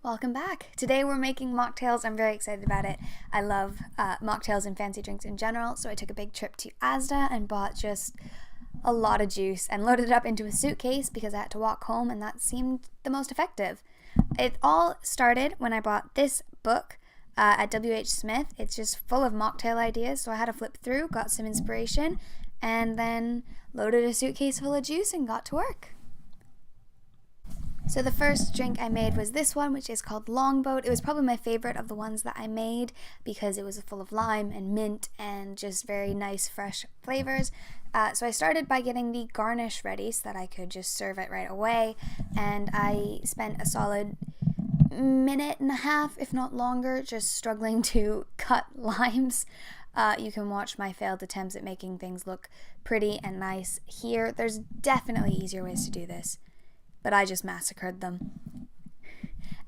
Welcome back. Today we're making mocktails. I'm very excited about it. I love mocktails and fancy drinks in general, so I took a big trip to Asda and bought just a lot of juice and loaded it up into a suitcase because I had to walk home, and that seemed the most effective. It all started when I bought this book at W.H. Smith. It's just full of mocktail ideas, so I had to flip through, got some inspiration, and then loaded a suitcase full of juice and got to work. So the first drink I made was this one, which is called Longboat. It was probably my favorite of the ones that I made because it was full of lime and mint and just very nice fresh flavors. So I started by getting the garnish ready so that I could just serve it right away, and I spent a solid minute and a half, if not longer, just struggling to cut limes. You can watch my failed attempts at making things look pretty and nice here. There's definitely easier ways to do this, but I just massacred them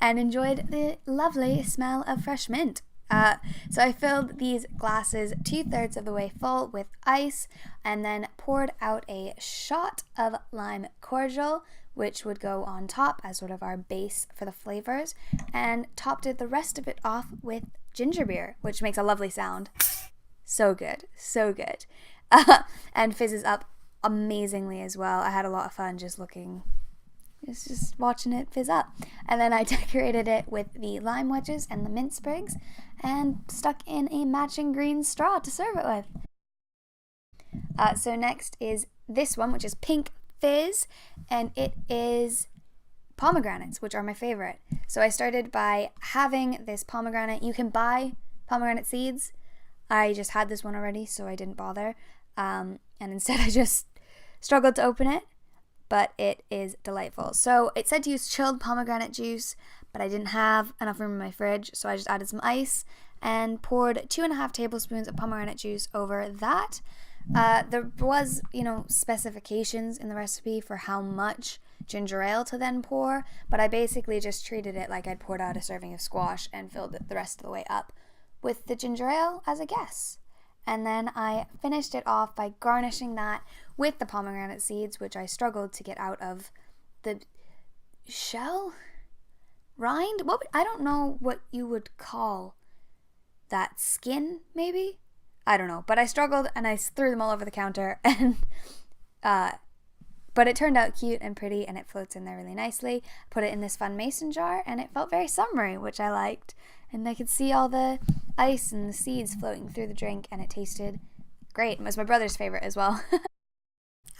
and enjoyed the lovely smell of fresh mint. So I filled these glasses 2/3 of the way full with ice and then poured out a shot of lime cordial, which would go on top as sort of our base for the flavors, and topped the rest of it off with ginger beer, which makes a lovely sound. So good, so good. And fizzes up amazingly as well. I had a lot of fun just watching it fizz up. And then I decorated it with the lime wedges and the mint sprigs and stuck in a matching green straw to serve it with. So next is this one, which is Pink Fizz, and it is pomegranates, which are my favorite. So I started by having this pomegranate. You can buy pomegranate seeds. I just had this one already, so I didn't bother. And instead I just struggled to open it. But it is delightful. So it said to use chilled pomegranate juice, but I didn't have enough room in my fridge, so I just added some ice and poured 2.5 tablespoons of pomegranate juice over that. There was, specifications in the recipe for how much ginger ale to then pour, but I basically just treated it like I'd poured out a serving of squash and filled it the rest of the way up with the ginger ale as a guess. And then I finished it off by garnishing that with the pomegranate seeds, which I struggled to get out of the shell? Rind? I don't know what you would call that. Skin, maybe? I don't know. But I struggled and I threw them all over the counter. And but it turned out cute and pretty, and it floats in there really nicely. Put it in this fun mason jar, and it felt very summery, which I liked. And I could see all the ice and the seeds floating through the drink, and it tasted great. It was my brother's favorite as well.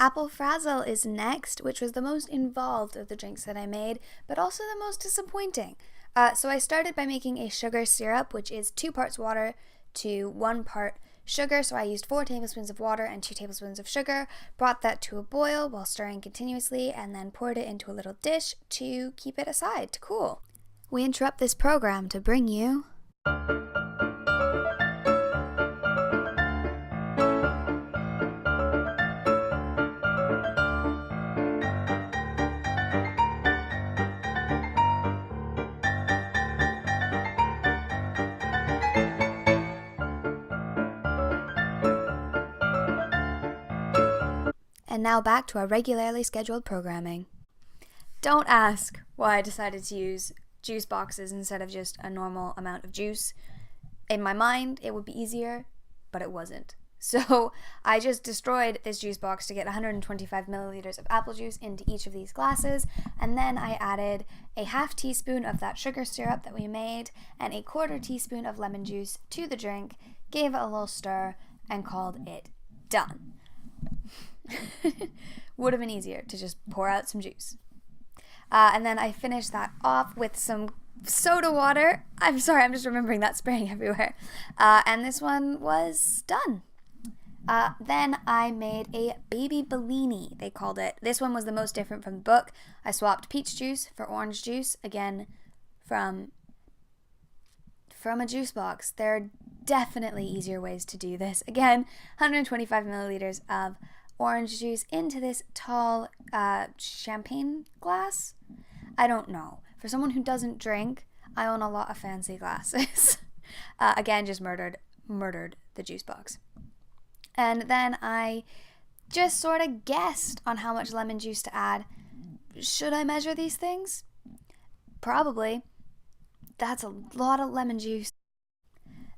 Apple Frazzle is next, which was the most involved of the drinks that I made, but also the most disappointing. So I started by making a sugar syrup, which is 2 parts water to 1 part sugar. So I used 4 tablespoons of water and 2 tablespoons of sugar, brought that to a boil while stirring continuously, and then poured it into a little dish to keep it aside to cool. We interrupt this program to bring you And now back to our regularly scheduled programming. Don't ask why I decided to use juice boxes instead of just a normal amount of juice. In my mind, it would be easier, but it wasn't. So I just destroyed this juice box to get 125 milliliters of apple juice into each of these glasses, and then I added a 1/2 teaspoon of that sugar syrup that we made and a 1/4 teaspoon of lemon juice to the drink, gave it a little stir, and called it done. Would have been easier to just pour out some juice. And then I finished that off with some soda water. I'm sorry, I'm just remembering that spraying everywhere. And this one was done. Then I made a baby Bellini, they called it. This one was the most different from the book. I swapped peach juice for orange juice, again from a juice box. There are definitely easier ways to do this. Again, 125 milliliters of orange juice into this tall champagne glass. I don't know. For someone who doesn't drink, I own a lot of fancy glasses. Again, just murdered the juice box. And then I just sort of guessed on how much lemon juice to add. Should I measure these things? Probably. That's a lot of lemon juice.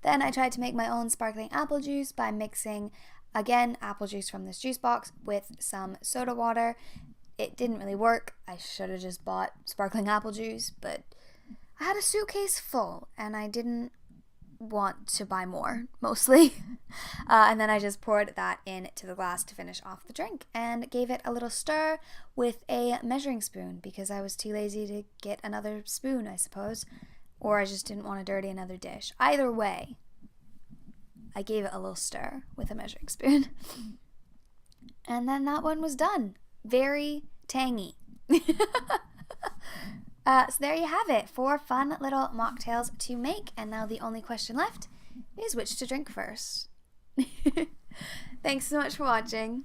Then I tried to make my own sparkling apple juice by mixing, again, apple juice from this juice box with some soda water. It didn't really work. I should have just bought sparkling apple juice, but I had a suitcase full and I didn't want to buy more, mostly. And then I just poured that into the glass to finish off the drink and gave it a little stir with a measuring spoon because I was too lazy to get another spoon, I suppose, or I just didn't want to dirty another dish. Either way, I gave it a little stir with a measuring spoon. And then that one was done. Very tangy. So there you have it, 4 fun little mocktails to make, and now the only question left is which to drink first. Thanks so much for watching.